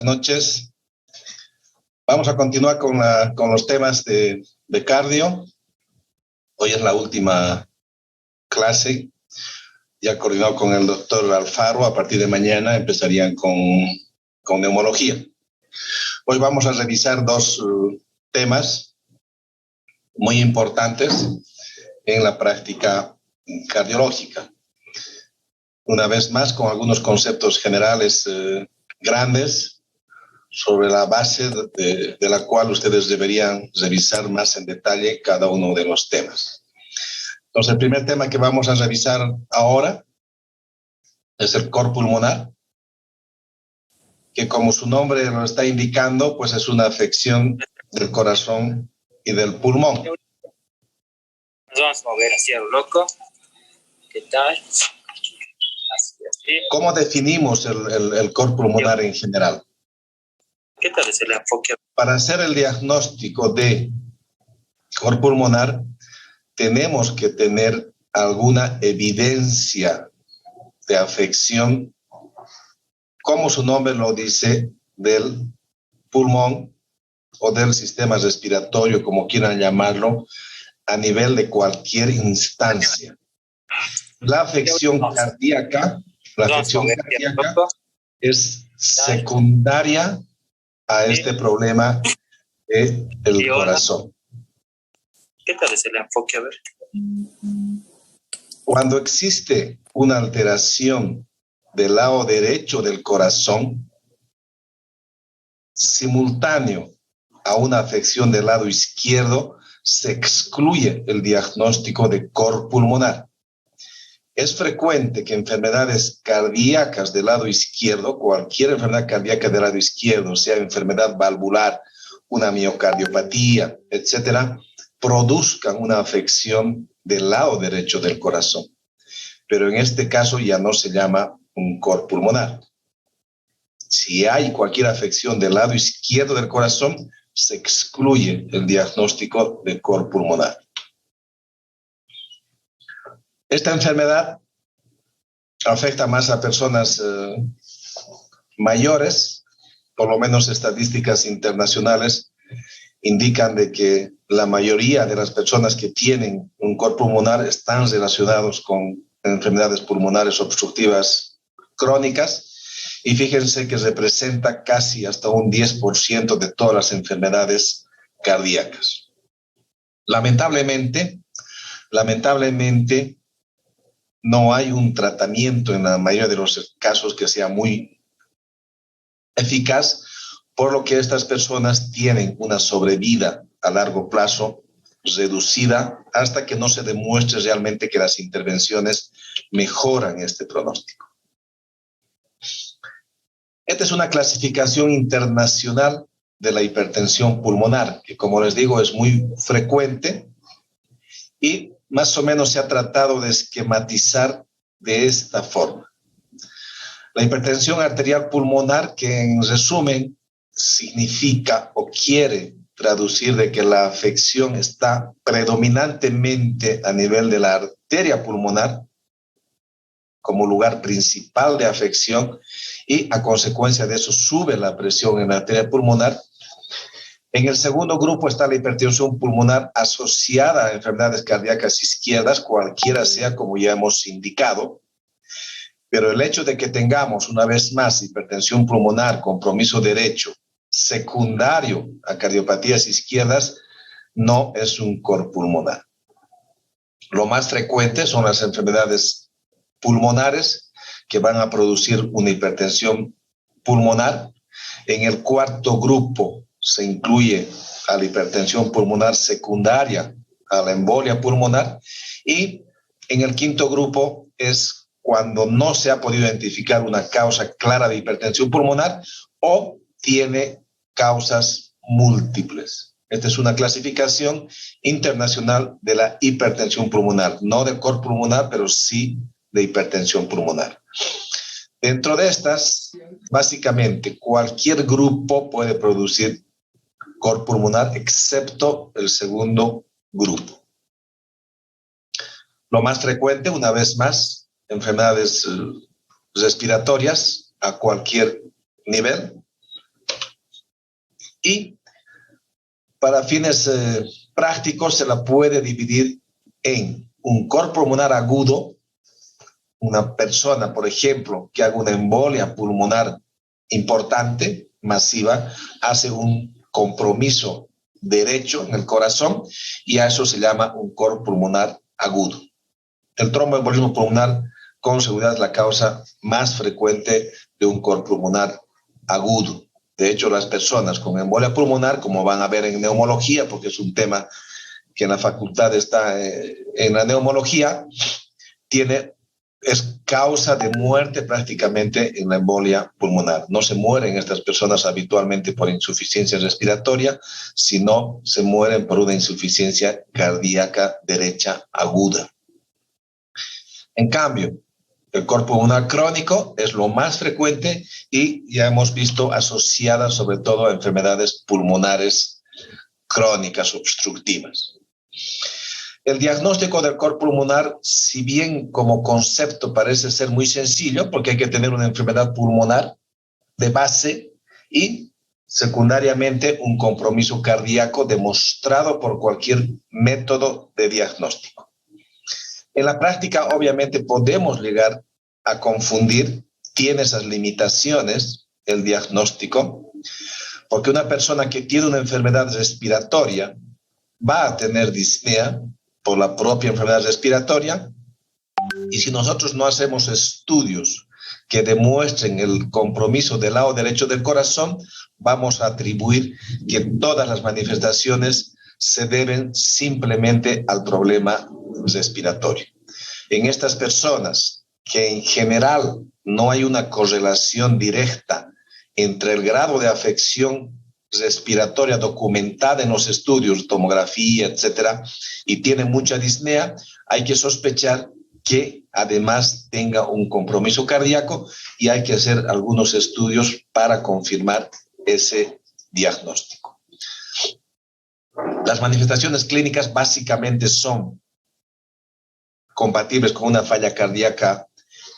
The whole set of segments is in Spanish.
Noches. Vamos a continuar con los temas de cardio. Hoy es la última clase, ya coordinado con el doctor Alfaro. A partir de mañana empezarían con neumología. Hoy vamos a revisar dos temas muy importantes en la práctica cardiológica. Una vez más, con algunos conceptos generales grandes, sobre la base de la cual ustedes deberían revisar más en detalle cada uno de los temas. Entonces, el primer tema que vamos a revisar ahora es el cor pulmonar, que como su nombre lo está indicando, pues es una afección del corazón y del pulmón. Nos vamos a mover hacia lo loco. ¿Qué tal? Así. ¿Cómo definimos el cor pulmonar en general? ¿Qué tal es el enfoque? Para hacer el diagnóstico de cor pulmonar, tenemos que tener alguna evidencia de afección, como su nombre lo dice, del pulmón o del sistema respiratorio, como quieran llamarlo, a nivel de cualquier instancia. La afección cardíaca es secundaria a este problema del corazón. ¿Qué tal es el enfoque? A ver. Cuando existe una alteración del lado derecho del corazón, simultáneo a una afección del lado izquierdo, se excluye el diagnóstico de cor pulmonar. Es frecuente que enfermedades cardíacas del lado izquierdo, cualquier enfermedad cardíaca del lado izquierdo, sea enfermedad valvular, una miocardiopatía, etcétera, produzcan una afección del lado derecho del corazón. Pero en este caso ya no se llama un cor pulmonar. Si hay cualquier afección del lado izquierdo del corazón, se excluye el diagnóstico de cor pulmonar. Esta enfermedad afecta más a personas mayores, por lo menos estadísticas internacionales indican de que la mayoría de las personas que tienen un cor pulmonar están relacionados con enfermedades pulmonares obstructivas crónicas, y fíjense que representa casi hasta un 10% de todas las enfermedades cardíacas. Lamentablemente, no hay un tratamiento en la mayoría de los casos que sea muy eficaz, por lo que estas personas tienen una sobrevida a largo plazo reducida hasta que no se demuestre realmente que las intervenciones mejoran este pronóstico. Esta es una clasificación internacional de la hipertensión pulmonar, que como les digo es muy frecuente y más o menos se ha tratado de esquematizar de esta forma. La hipertensión arterial pulmonar, que en resumen significa o quiere traducir de que la afección está predominantemente a nivel de la arteria pulmonar como lugar principal de afección, y a consecuencia de eso sube la presión en la arteria pulmonar. En el segundo grupo está la hipertensión pulmonar asociada a enfermedades cardíacas izquierdas, cualquiera sea, como ya hemos indicado. Pero el hecho de que tengamos una vez más hipertensión pulmonar, compromiso derecho, secundario a cardiopatías izquierdas, no es un cor pulmonar. Lo más frecuente son las enfermedades pulmonares que van a producir una hipertensión pulmonar. En el cuarto grupo se incluye a la hipertensión pulmonar secundaria a la embolia pulmonar, y en el quinto grupo es cuando no se ha podido identificar una causa clara de hipertensión pulmonar o tiene causas múltiples. Esta es una clasificación internacional de la hipertensión pulmonar, no del cor pulmonar, pero sí de hipertensión pulmonar. Dentro de estas, básicamente, cualquier grupo puede producir cor pulmonar, excepto el segundo grupo. Lo más frecuente, una vez más, enfermedades respiratorias a cualquier nivel, Y para fines prácticos se la puede dividir en un cor pulmonar agudo. Una persona, por ejemplo, que haga una embolia pulmonar importante, masiva, hace un compromiso derecho en el corazón y a eso se llama un cor pulmonar agudo. El tromboembolismo pulmonar con seguridad es la causa más frecuente de un cor pulmonar agudo. De hecho, las personas con embolia pulmonar, como van a ver en neumología, porque es un tema que en la facultad está en la neumología, es causa de muerte prácticamente en la embolia pulmonar. No se mueren estas personas habitualmente por insuficiencia respiratoria, sino se mueren por una insuficiencia cardíaca derecha aguda. En cambio, el cor pulmonar crónico es lo más frecuente y ya hemos visto asociada sobre todo a enfermedades pulmonares crónicas obstructivas. El diagnóstico del cor pulmonar, si bien como concepto parece ser muy sencillo, porque hay que tener una enfermedad pulmonar de base y secundariamente un compromiso cardíaco demostrado por cualquier método de diagnóstico. En la práctica, obviamente, podemos llegar a confundir, tiene esas limitaciones el diagnóstico, porque una persona que tiene una enfermedad respiratoria va a tener disnea por la propia enfermedad respiratoria, y si nosotros no hacemos estudios que demuestren el compromiso del lado derecho del corazón, vamos a atribuir que todas las manifestaciones se deben simplemente al problema respiratorio. En estas personas que en general no hay una correlación directa entre el grado de afección respiratoria documentada en los estudios, tomografía, etcétera, y tiene mucha disnea, hay que sospechar que además tenga un compromiso cardíaco y hay que hacer algunos estudios para confirmar ese diagnóstico. Las manifestaciones clínicas básicamente son compatibles con una falla cardíaca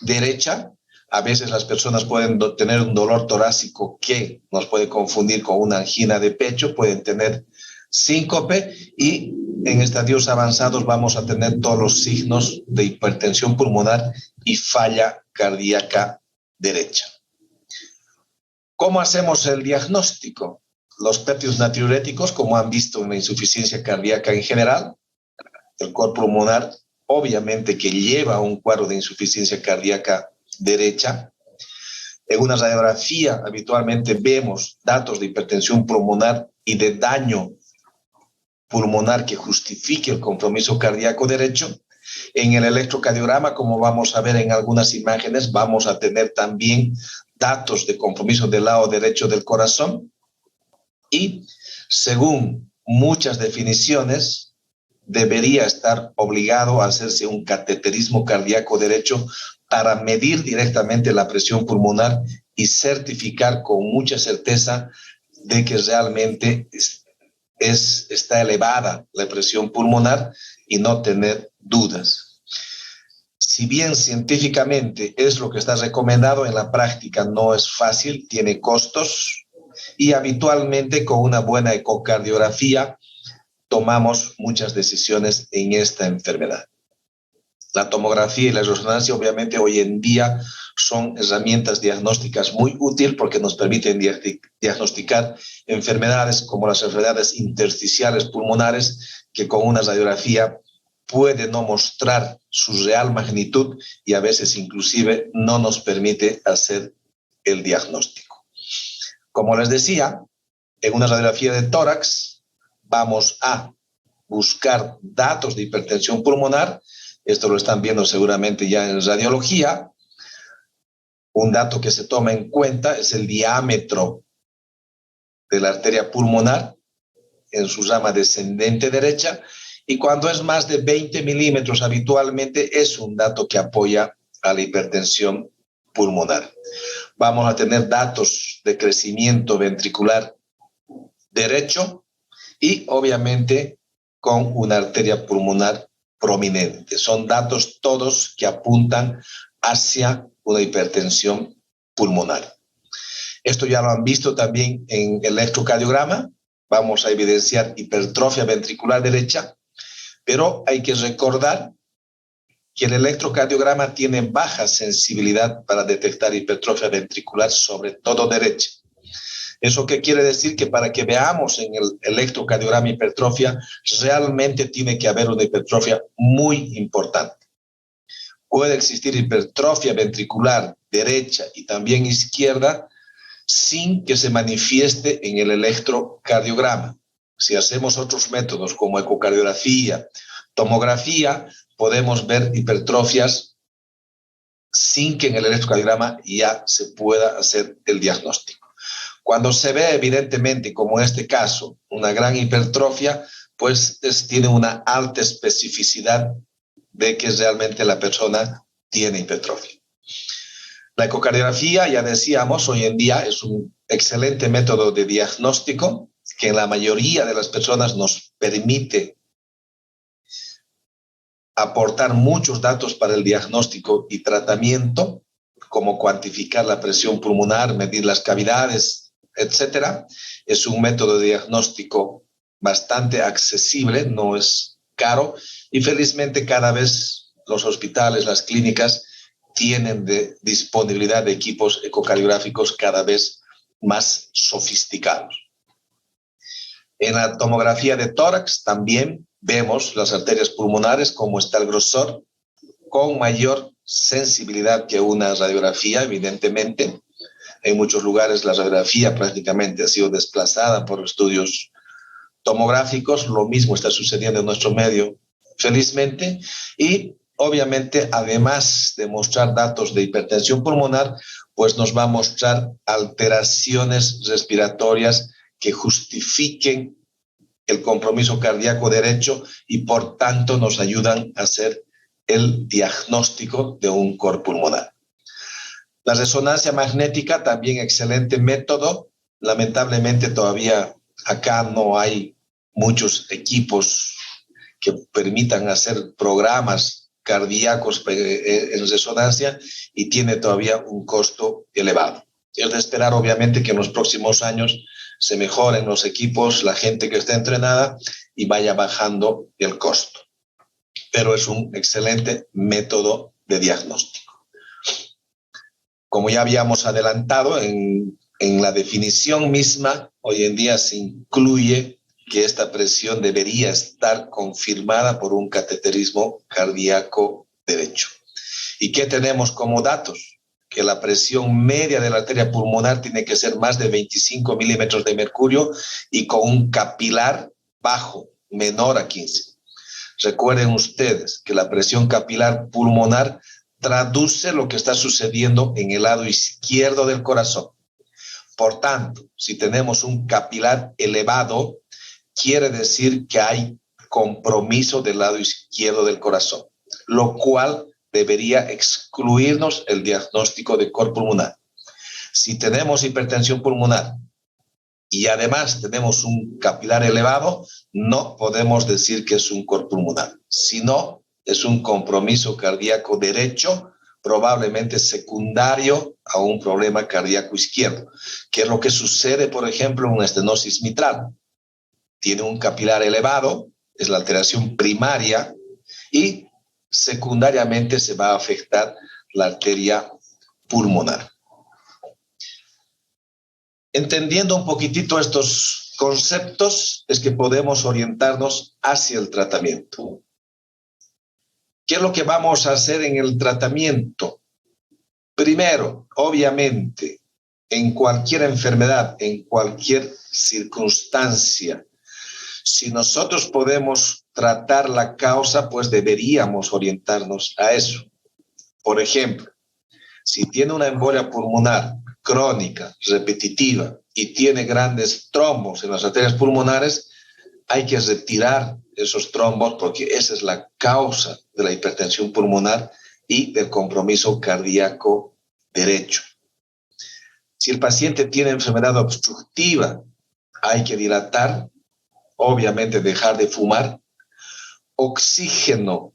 derecha. A veces las personas pueden tener un dolor torácico que nos puede confundir con una angina de pecho, pueden tener síncope y en estadios avanzados vamos a tener todos los signos de hipertensión pulmonar y falla cardíaca derecha. ¿Cómo hacemos el diagnóstico? Los péptidos natriuréticos, como han visto en la insuficiencia cardíaca en general, el cor pulmonar obviamente que lleva un cuadro de insuficiencia cardíaca derecha. En una radiografía habitualmente vemos datos de hipertensión pulmonar y de daño pulmonar que justifique el compromiso cardíaco derecho. En el electrocardiograma, como vamos a ver en algunas imágenes, vamos a tener también datos de compromiso del lado derecho del corazón y según muchas definiciones debería estar obligado a hacerse un cateterismo cardíaco derecho para medir directamente la presión pulmonar y certificar con mucha certeza de que realmente está elevada la presión pulmonar y no tener dudas. Si bien científicamente es lo que está recomendado, en la práctica no es fácil, tiene costos y habitualmente con una buena ecocardiografía tomamos muchas decisiones en esta enfermedad. La tomografía y la resonancia obviamente hoy en día son herramientas diagnósticas muy útiles porque nos permiten diagnosticar enfermedades como las enfermedades intersticiales pulmonares que con una radiografía puede no mostrar su real magnitud y a veces inclusive no nos permite hacer el diagnóstico. Como les decía, en una radiografía de tórax vamos a buscar datos de hipertensión pulmonar. Esto lo están viendo seguramente ya en radiología. Un dato que se toma en cuenta es el diámetro de la arteria pulmonar en su rama descendente derecha y cuando es más de 20 milímetros habitualmente es un dato que apoya a la hipertensión pulmonar. Vamos a tener datos de crecimiento ventricular derecho y obviamente con una arteria pulmonar prominente. Son datos todos que apuntan hacia una hipertensión pulmonar. Esto ya lo han visto también en electrocardiograma. Vamos a evidenciar hipertrofia ventricular derecha, pero hay que recordar que el electrocardiograma tiene baja sensibilidad para detectar hipertrofia ventricular, sobre todo derecha. ¿Eso qué quiere decir? Que para que veamos en el electrocardiograma hipertrofia, realmente tiene que haber una hipertrofia muy importante. Puede existir hipertrofia ventricular derecha y también izquierda sin que se manifieste en el electrocardiograma. Si hacemos otros métodos como ecocardiografía, tomografía, podemos ver hipertrofias sin que en el electrocardiograma ya se pueda hacer el diagnóstico. Cuando se ve evidentemente, como en este caso, una gran hipertrofia, pues tiene una alta especificidad de que realmente la persona tiene hipertrofia. La ecocardiografía, ya decíamos, hoy en día es un excelente método de diagnóstico que en la mayoría de las personas nos permite aportar muchos datos para el diagnóstico y tratamiento, como cuantificar la presión pulmonar, medir las cavidades, etcétera. Es un método de diagnóstico bastante accesible, no es caro, y felizmente cada vez los hospitales, las clínicas tienen de disponibilidad de equipos ecocardiográficos cada vez más sofisticados. En la tomografía de tórax también vemos las arterias pulmonares, cómo está el grosor, con mayor sensibilidad que una radiografía, evidentemente. En muchos lugares la radiografía prácticamente ha sido desplazada por estudios tomográficos. Lo mismo está sucediendo en nuestro medio, felizmente. Y obviamente, además de mostrar datos de hipertensión pulmonar, pues nos va a mostrar alteraciones respiratorias que justifiquen el compromiso cardíaco derecho y por tanto nos ayudan a hacer el diagnóstico de un cor pulmonar. La resonancia magnética, también excelente método. Lamentablemente todavía acá no hay muchos equipos que permitan hacer programas cardíacos en resonancia y tiene todavía un costo elevado. Es de esperar obviamente que en los próximos años se mejoren los equipos, la gente que esté entrenada y vaya bajando el costo. Pero es un excelente método de diagnóstico. Como ya habíamos adelantado en la definición misma, hoy en día se incluye que esta presión debería estar confirmada por un cateterismo cardíaco derecho. ¿Y qué tenemos como datos? Que la presión media de la arteria pulmonar tiene que ser más de 25 milímetros de mercurio y con un capilar bajo, menor a 15. Recuerden ustedes que la presión capilar pulmonar traduce lo que está sucediendo en el lado izquierdo del corazón. Por tanto, si tenemos un capilar elevado, quiere decir que hay compromiso del lado izquierdo del corazón, lo cual debería excluirnos el diagnóstico de cor pulmonar. Si tenemos hipertensión pulmonar y además tenemos un capilar elevado, no podemos decir que es un cor pulmonar, sino es un compromiso cardíaco derecho, probablemente secundario a un problema cardíaco izquierdo, que es lo que sucede, por ejemplo, en una estenosis mitral. Tiene un capilar elevado, es la alteración primaria, y secundariamente se va a afectar la arteria pulmonar. Entendiendo un poquitito estos conceptos, es que podemos orientarnos hacia el tratamiento. ¿Qué es lo que vamos a hacer en el tratamiento? Primero, obviamente, en cualquier enfermedad, en cualquier circunstancia, si nosotros podemos tratar la causa, pues deberíamos orientarnos a eso. Por ejemplo, si tiene una embolia pulmonar crónica, repetitiva, y tiene grandes trombos en las arterias pulmonares, hay que retirar esos trombos porque esa es la causa de la hipertensión pulmonar y del compromiso cardíaco derecho. Si el paciente tiene enfermedad obstructiva, hay que dilatar, obviamente dejar de fumar, oxígeno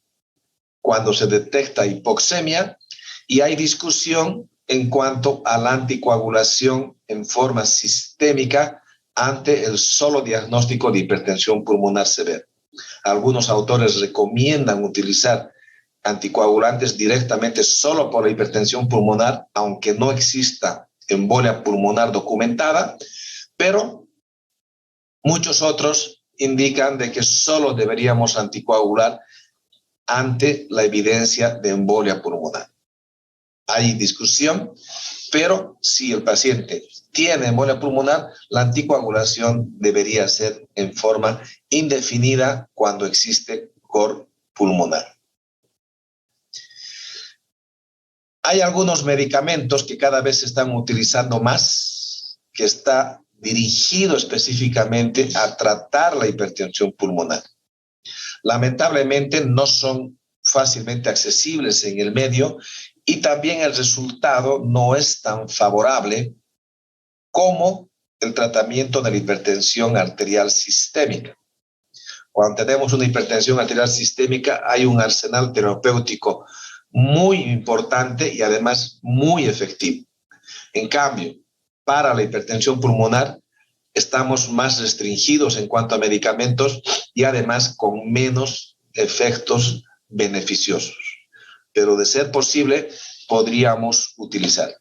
cuando se detecta hipoxemia, y hay discusión en cuanto a la anticoagulación en forma sistémica ante el solo diagnóstico de hipertensión pulmonar severa. Algunos autores recomiendan utilizar anticoagulantes directamente solo por la hipertensión pulmonar, aunque no exista embolia pulmonar documentada, pero muchos otros indican de que solo deberíamos anticoagular ante la evidencia de embolia pulmonar. Hay discusión, pero si el paciente tiene embolia pulmonar, la anticoagulación debería ser en forma indefinida cuando existe cor pulmonar. Hay algunos medicamentos que cada vez se están utilizando más, que está dirigido específicamente a tratar la hipertensión pulmonar. Lamentablemente no son fácilmente accesibles en el medio y también el resultado no es tan favorable como el tratamiento de la hipertensión arterial sistémica. Cuando tenemos una hipertensión arterial sistémica hay un arsenal terapéutico muy importante y además muy efectivo. En cambio, para la hipertensión pulmonar estamos más restringidos en cuanto a medicamentos y además con menos efectos beneficiosos. Pero de ser posible, podríamos utilizar.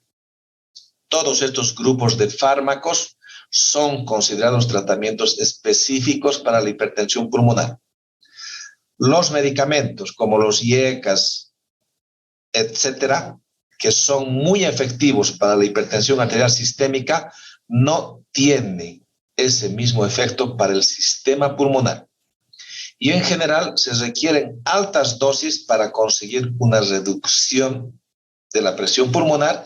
Todos estos grupos de fármacos son considerados tratamientos específicos para la hipertensión pulmonar. Los medicamentos como los IECAS, etcétera, que son muy efectivos para la hipertensión arterial sistémica, no tienen ese mismo efecto para el sistema pulmonar. Y en general se requieren altas dosis para conseguir una reducción de la presión pulmonar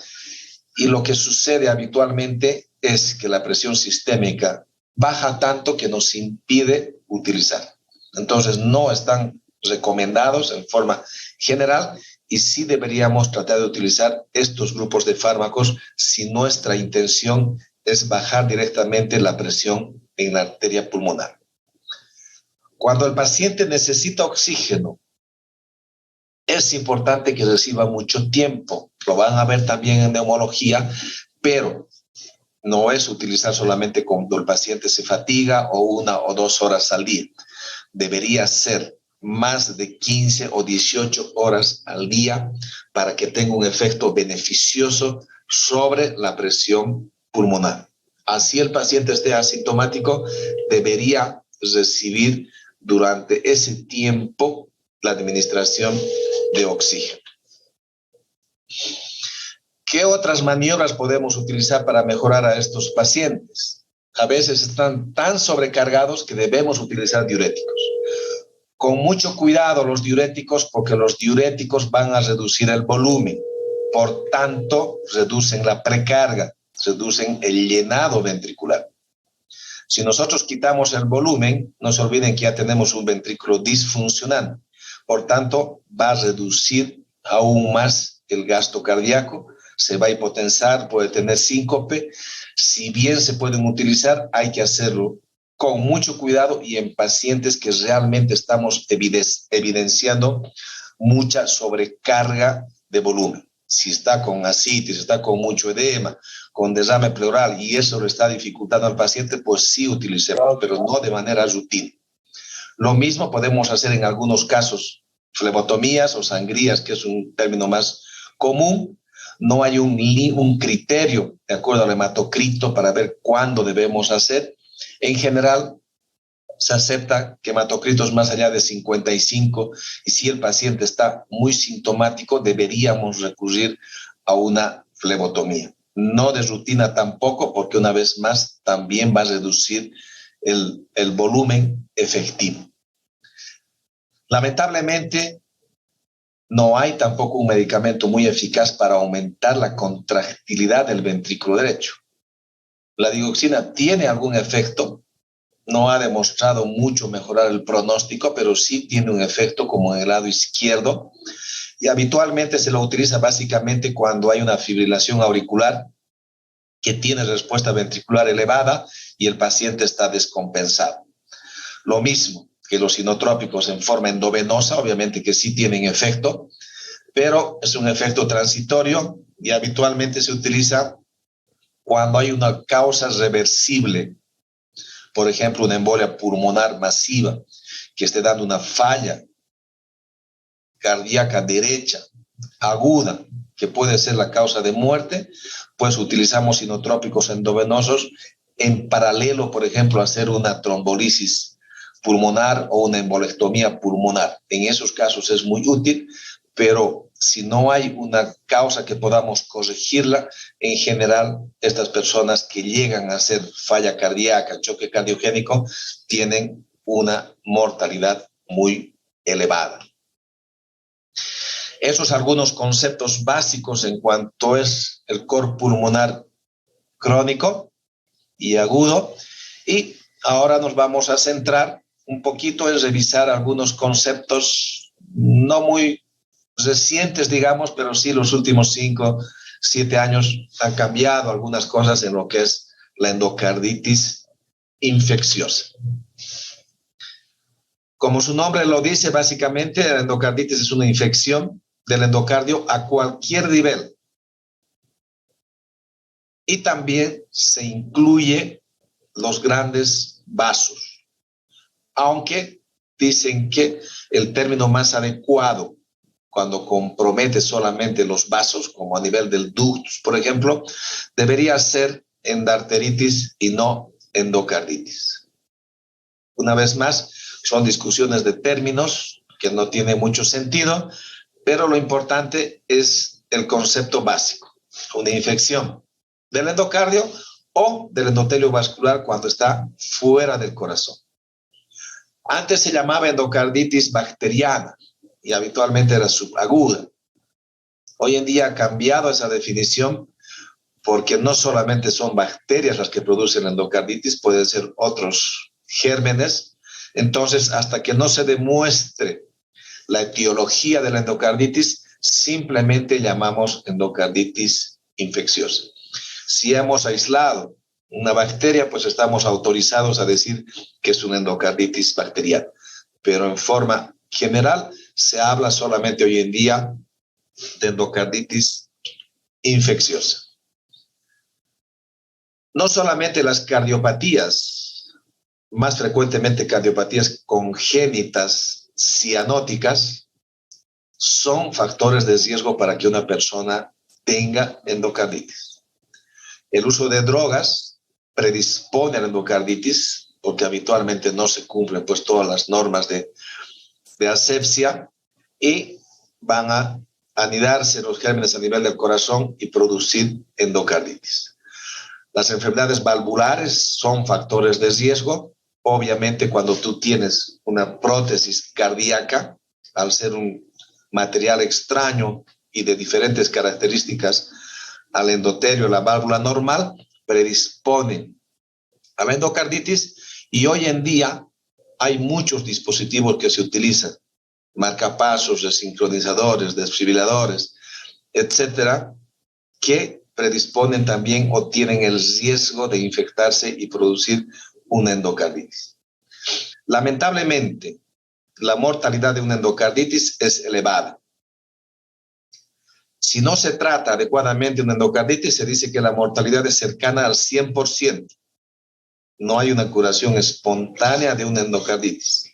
y lo que sucede habitualmente es que la presión sistémica baja tanto que nos impide utilizar. Entonces no están recomendados en forma general y sí deberíamos tratar de utilizar estos grupos de fármacos si nuestra intención es bajar directamente la presión en la arteria pulmonar. Cuando el paciente necesita oxígeno, es importante que reciba mucho tiempo. Lo van a ver también en neumología, pero no es utilizar solamente cuando el paciente se fatiga o 1 o 2 horas al día. Debería ser más de 15 o 18 horas al día para que tenga un efecto beneficioso sobre la presión pulmonar. Así el paciente esté asintomático, debería recibir durante ese tiempo la administración de oxígeno. ¿Qué otras maniobras podemos utilizar para mejorar a estos pacientes? A veces están tan sobrecargados que debemos utilizar diuréticos. Con mucho cuidado los diuréticos, porque los diuréticos van a reducir el volumen, por tanto reducen la precarga, reducen el llenado ventricular. Si nosotros quitamos el volumen, no se olviden que ya tenemos un ventrículo disfuncional, por tanto va a reducir aún más el gasto cardíaco, se va a hipotensar, puede tener síncope. Si bien se pueden utilizar, hay que hacerlo con mucho cuidado y en pacientes que realmente estamos evidenciando mucha sobrecarga de volumen. Si está con ascitis, está con mucho edema, con derrame pleural y eso le está dificultando al paciente, pues sí utilicemos, pero no de manera rutina. Lo mismo podemos hacer en algunos casos, flebotomías o sangrías, que es un término más común. No hay un criterio de acuerdo al hematocrito para ver cuándo debemos hacer. En general, se acepta que hematocritos más allá de 55 y si el paciente está muy sintomático, deberíamos recurrir a una flebotomía. No de rutina tampoco, porque una vez más también va a reducir el volumen efectivo. Lamentablemente, no hay tampoco un medicamento muy eficaz para aumentar la contractilidad del ventrículo derecho. La digoxina tiene algún efecto, no ha demostrado mucho mejorar el pronóstico, pero sí tiene un efecto como en el lado izquierdo y habitualmente se lo utiliza básicamente cuando hay una fibrilación auricular que tiene respuesta ventricular elevada y el paciente está descompensado. Lo mismo que los inotrópicos en forma endovenosa, obviamente que sí tienen efecto, pero es un efecto transitorio, y habitualmente se utiliza cuando hay una causa reversible, por ejemplo, una embolia pulmonar masiva que esté dando una falla cardíaca derecha aguda, que puede ser la causa de muerte, pues utilizamos inotrópicos endovenosos en paralelo, por ejemplo, a hacer una trombolisis pulmonar o una embolectomía pulmonar. En esos casos es muy útil, pero si no hay una causa que podamos corregirla, en general, estas personas que llegan a hacer falla cardíaca, choque cardiogénico, tienen una mortalidad muy elevada. Esos algunos conceptos básicos en cuanto es el cor pulmonar crónico y agudo. Y ahora nos vamos a centrar un poquito en revisar algunos conceptos no muy recientes, digamos, pero sí los últimos 5, 7 años han cambiado algunas cosas en lo que es la endocarditis infecciosa. Como su nombre lo dice, básicamente la endocarditis es una infección del endocardio a cualquier nivel. Y también se incluye los grandes vasos, aunque dicen que el término más adecuado cuando compromete solamente los vasos, como a nivel del ductus, por ejemplo, debería ser endarteritis y no endocarditis. Una vez más, son discusiones de términos que no tiene mucho sentido, pero lo importante es el concepto básico, una infección del endocardio o del endotelio vascular cuando está fuera del corazón. Antes se llamaba endocarditis bacteriana y habitualmente era subaguda. Hoy en día ha cambiado esa definición porque no solamente son bacterias las que producen endocarditis, pueden ser otros gérmenes. Entonces, hasta que no se demuestre la etiología de la endocarditis, simplemente llamamos endocarditis infecciosa. Si hemos aislado una bacteria, pues estamos autorizados a decir que es una endocarditis bacteriana. Pero en forma general, se habla solamente hoy en día de endocarditis infecciosa. No solamente las cardiopatías, más frecuentemente cardiopatías congénitas cianóticas, son factores de riesgo para que una persona tenga endocarditis. El uso de drogas predispone a la endocarditis porque habitualmente no se cumplen pues todas las normas de asepsia y van a anidarse los gérmenes a nivel del corazón y producir endocarditis. Las enfermedades valvulares son factores de riesgo. Obviamente, cuando tú tienes una prótesis cardíaca, al ser un material extraño y de diferentes características al endotelio, la válvula normal, predispone a la endocarditis y hoy en día hay muchos dispositivos que se utilizan, marcapasos, desincronizadores, desfibriladores, etcétera, que predisponen también o tienen el riesgo de infectarse y producir una endocarditis. Lamentablemente, la mortalidad de una endocarditis es elevada. Si no se trata adecuadamente una endocarditis, se dice que la mortalidad es cercana al 100%. No hay una curación espontánea de una endocarditis.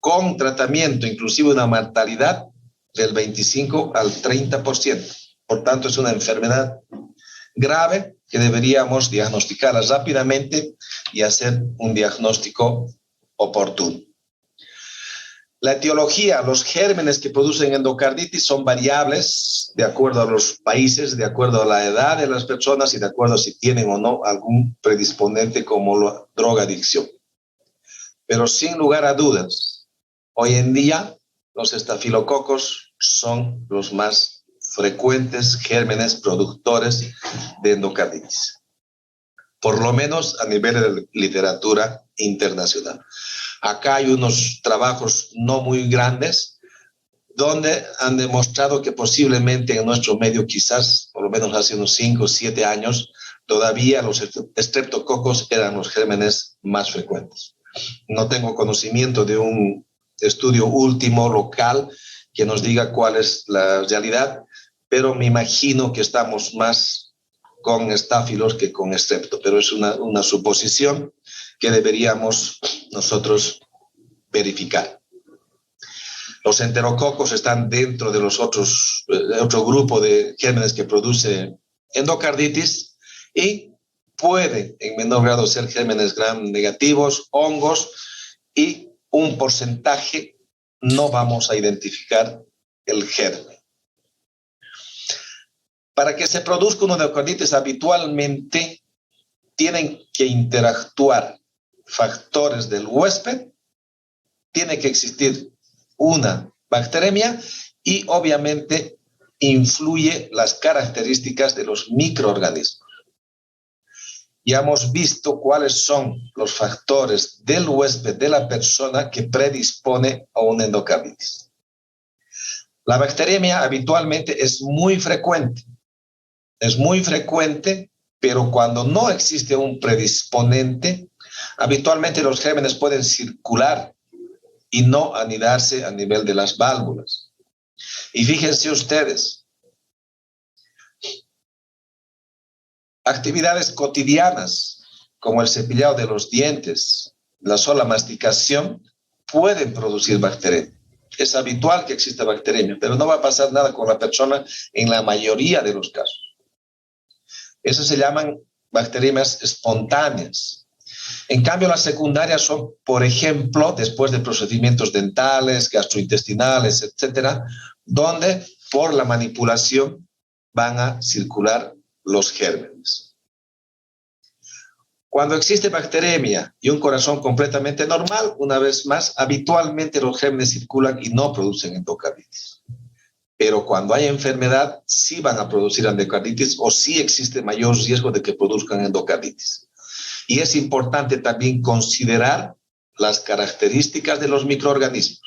Con tratamiento, inclusive una mortalidad del 25 al 30%. Por tanto, es una enfermedad grave que deberíamos diagnosticarla rápidamente y hacer un diagnóstico oportuno. La etiología, los gérmenes que producen endocarditis son variables de acuerdo a los países, de acuerdo a la edad de las personas y de acuerdo a si tienen o no algún predisponente como la drogadicción. Pero sin lugar a dudas, hoy en día los estafilococos son los más frecuentes gérmenes productores de endocarditis, por lo menos a nivel de literatura internacional. Acá hay unos trabajos no muy grandes donde han demostrado que posiblemente en nuestro medio, quizás por lo menos hace unos 5 o 7 años, todavía los estreptococos eran los gérmenes más frecuentes. No tengo conocimiento de un estudio último local que nos diga cuál es la realidad, pero me imagino que estamos más con estáfilos que con estrepto, pero es una suposición que deberíamos nosotros verificar. Los enterococos están dentro de los otro grupo de gérmenes que produce endocarditis y puede en menor grado ser gérmenes gram negativos, hongos, y un porcentaje no vamos a identificar el germen. Para que se produzca una endocarditis habitualmente tienen que interactuar factores del huésped, tiene que existir una bacteremia y obviamente influye las características de los microorganismos. Ya hemos visto cuáles son los factores del huésped de la persona que predispone a una endocarditis. La bacteremia habitualmente es muy frecuente, pero cuando no existe un predisponente, habitualmente los gérmenes pueden circular y no anidarse a nivel de las válvulas. Y fíjense ustedes, actividades cotidianas como el cepillado de los dientes, la sola masticación, pueden producir bacteremia. Es habitual que exista bacteremia, pero no va a pasar nada con la persona en la mayoría de los casos. Eso se llaman bacteriemias espontáneas. En cambio, las secundarias son, por ejemplo, después de procedimientos dentales, gastrointestinales, etcétera, donde por la manipulación van a circular los gérmenes. Cuando existe bacteremia y un corazón completamente normal, una vez más, habitualmente los gérmenes circulan y no producen endocarditis. Pero cuando hay enfermedad, sí van a producir endocarditis o sí existe mayor riesgo de que produzcan endocarditis. Y es importante también considerar las características de los microorganismos.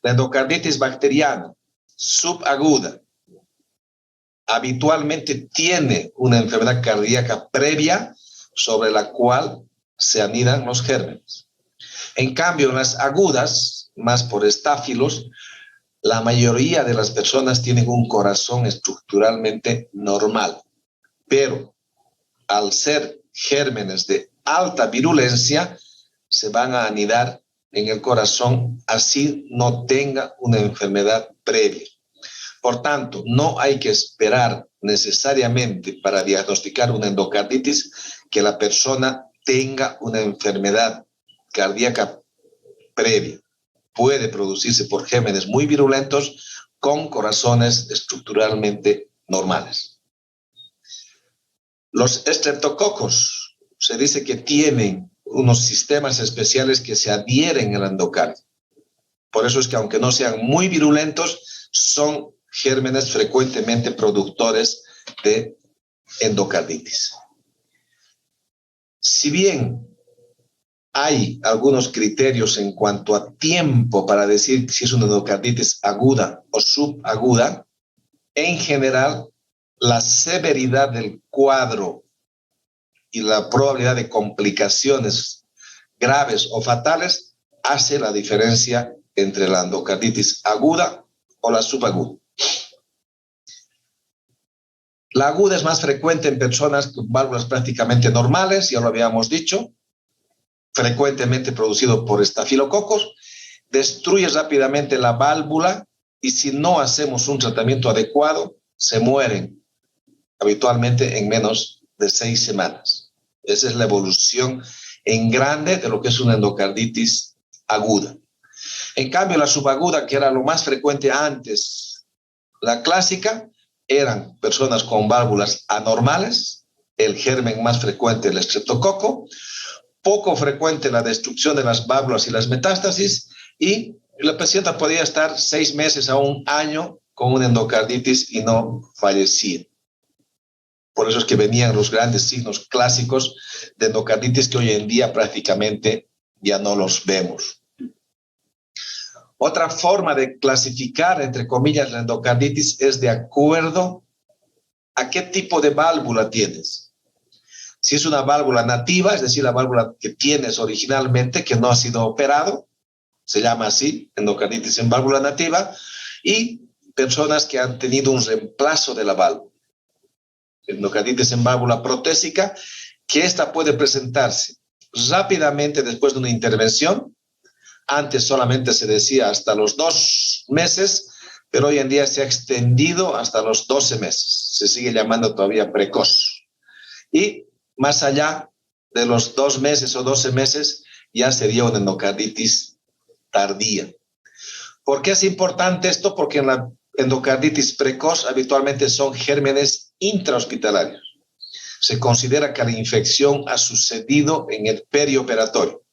La endocarditis bacteriana subaguda habitualmente tiene una enfermedad cardíaca previa sobre la cual se anidan los gérmenes. En cambio, en las agudas, más por estáfilos, la mayoría de las personas tienen un corazón estructuralmente normal, pero al ser gérmenes de alta virulencia, se van a anidar en el corazón, así no tenga una enfermedad previa. Por tanto, no hay que esperar necesariamente para diagnosticar una endocarditis que la persona tenga una enfermedad cardíaca previa. Puede producirse por gérmenes muy virulentos con corazones estructuralmente normales. Los estreptococos se dice que tienen unos sistemas especiales que se adhieren al endocardio. Por eso es que aunque no sean muy virulentos, son gérmenes frecuentemente productores de endocarditis. Si bien hay algunos criterios en cuanto a tiempo para decir si es una endocarditis aguda o subaguda, en general, la severidad del cuadro y la probabilidad de complicaciones graves o fatales hace la diferencia entre la endocarditis aguda o la subaguda. La aguda es más frecuente en personas con válvulas prácticamente normales, ya lo habíamos dicho, frecuentemente producido por estafilococos, destruye rápidamente la válvula y si no hacemos un tratamiento adecuado, se mueren habitualmente en menos de 6 semanas. Esa es la evolución en grande de lo que es una endocarditis aguda. En cambio, la subaguda, que era lo más frecuente antes, la clásica, eran personas con válvulas anormales, el germen más frecuente, el estreptococo, poco frecuente la destrucción de las válvulas y las metástasis, y la paciente podía estar 6 meses a 1 año con una endocarditis y no fallecía. Por eso es que venían los grandes signos clásicos de endocarditis que hoy en día prácticamente ya no los vemos. Otra forma de clasificar, entre comillas, la endocarditis es de acuerdo a qué tipo de válvula tienes. Si es una válvula nativa, es decir, la válvula que tienes originalmente, que no ha sido operado, se llama así, endocarditis en válvula nativa, y personas que han tenido un reemplazo de la válvula. Endocarditis en válvula protésica, que esta puede presentarse rápidamente después de una intervención. Antes solamente se decía hasta los 2 meses, pero hoy en día se ha extendido hasta los 12 meses. Se sigue llamando todavía precoz. Y más allá de los 2 meses o 12 meses, ya sería una endocarditis tardía. ¿Por qué es importante esto? Porque en la endocarditis precoz habitualmente son gérmenes intrahospitalarios. Se considera que la infección ha sucedido en el perioperatorio.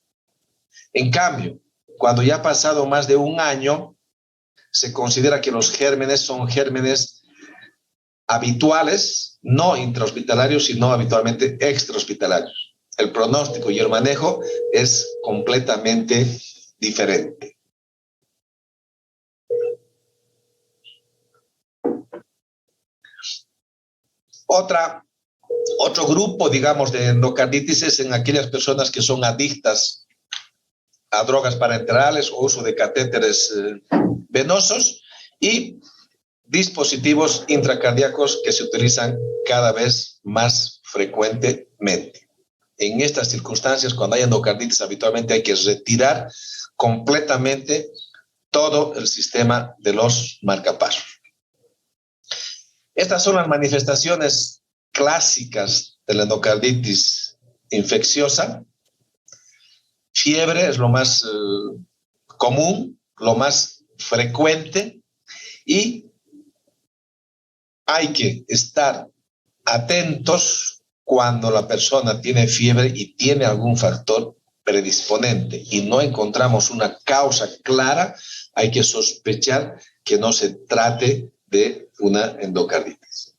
En cambio, cuando ya ha pasado más de 1 año, se considera que los gérmenes son gérmenes habituales, no intrahospitalarios, sino habitualmente extrahospitalarios. El pronóstico y el manejo es completamente diferente. Otro grupo, digamos, de endocarditis es en aquellas personas que son adictas a drogas parenterales o uso de catéteres venosos y dispositivos intracardíacos que se utilizan cada vez más frecuentemente. En estas circunstancias, cuando hay endocarditis, habitualmente hay que retirar completamente todo el sistema de los marcapasos. Estas son las manifestaciones clásicas de la endocarditis infecciosa. Fiebre es lo más común, lo más frecuente, y hay que estar atentos cuando la persona tiene fiebre y tiene algún factor predisponente y no encontramos una causa clara. Hay que sospechar que no se trate de una endocarditis.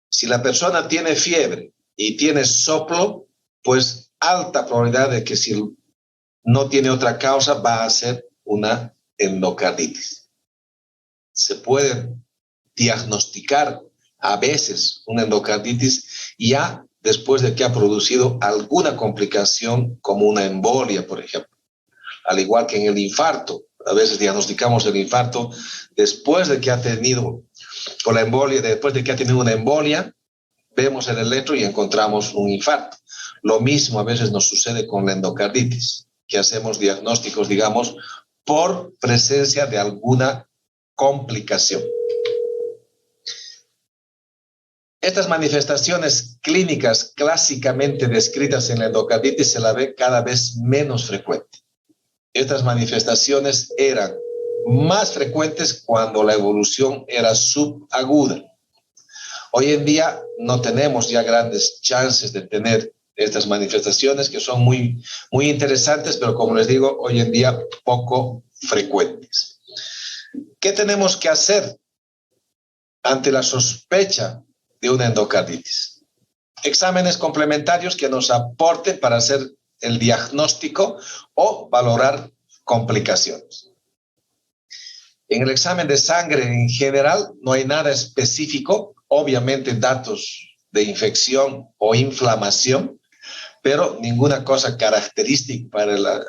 Si la persona tiene fiebre y tiene soplo, pues alta probabilidad de que si no tiene otra causa va a ser una endocarditis. Se puede diagnosticar a veces una endocarditis ya después de que ha producido alguna complicación como una embolia, por ejemplo. Al igual que en el infarto, a veces diagnosticamos el infarto después de que ha tenido, o la embolia, después de que ha tenido una embolia, vemos el electro y encontramos un infarto. Lo mismo a veces nos sucede con la endocarditis, que hacemos diagnósticos, digamos, por presencia de alguna complicación. Estas manifestaciones clínicas clásicamente descritas en la endocarditis se la ve cada vez menos frecuente. Estas manifestaciones eran más frecuentes cuando la evolución era subaguda. Hoy en día no tenemos ya grandes chances de tener estas manifestaciones que son muy interesantes, pero como les digo, hoy en día poco frecuentes. ¿Qué tenemos que hacer ante la sospecha de una endocarditis? Exámenes complementarios que nos aporten para hacer el diagnóstico o valorar complicaciones. En el examen de sangre en general no hay nada específico, obviamente datos de infección o inflamación, pero ninguna cosa característica para la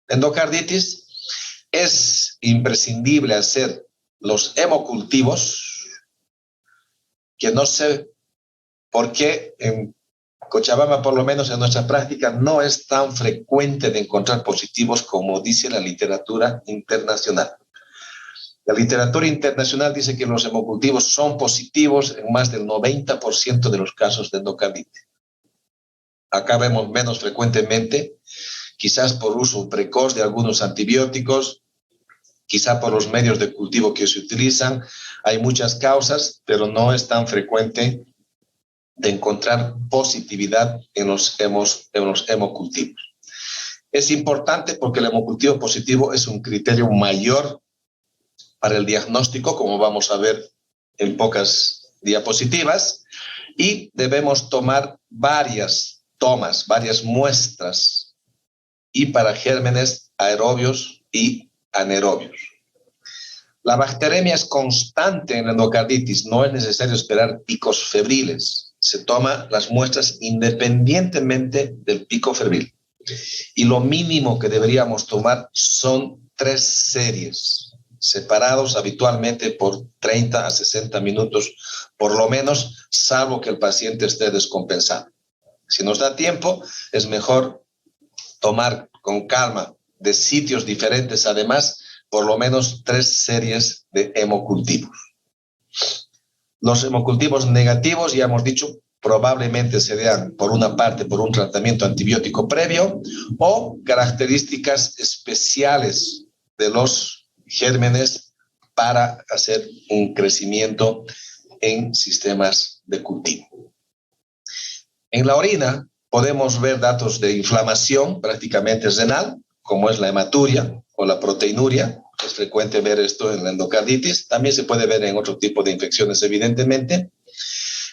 endocarditis. Es imprescindible hacer los hemocultivos, que no sé por qué en Cochabamba, por lo menos en nuestra práctica, no es tan frecuente de encontrar positivos como dice la literatura internacional. La literatura internacional dice que los hemocultivos son positivos en más del 90% de los casos de endocarditis. Acá vemos menos frecuentemente, quizás por uso precoz de algunos antibióticos, quizás por los medios de cultivo que se utilizan. Hay muchas causas, pero no es tan frecuente de encontrar positividad en los hemocultivos. Es importante porque el hemocultivo positivo es un criterio mayor para el diagnóstico, como vamos a ver en pocas diapositivas, y debemos tomar varias muestras, y para gérmenes aerobios y anaerobios. La bacteremia es constante en la endocarditis, no es necesario esperar picos febriles. Se toman las muestras independientemente del pico febril. Y lo mínimo que deberíamos tomar son 3 series separados habitualmente por 30 a 60 minutos, por lo menos, salvo que el paciente esté descompensado. Si nos da tiempo, es mejor tomar con calma de sitios diferentes, además, por lo menos 3 series de hemocultivos. Los hemocultivos negativos, ya hemos dicho, probablemente se vean por una parte por un tratamiento antibiótico previo o características especiales de los gérmenes para hacer un crecimiento en sistemas de cultivo. En la orina podemos ver datos de inflamación prácticamente renal, como es la hematuria o la proteinuria. Es frecuente ver esto en la endocarditis. También se puede ver en otro tipo de infecciones, evidentemente.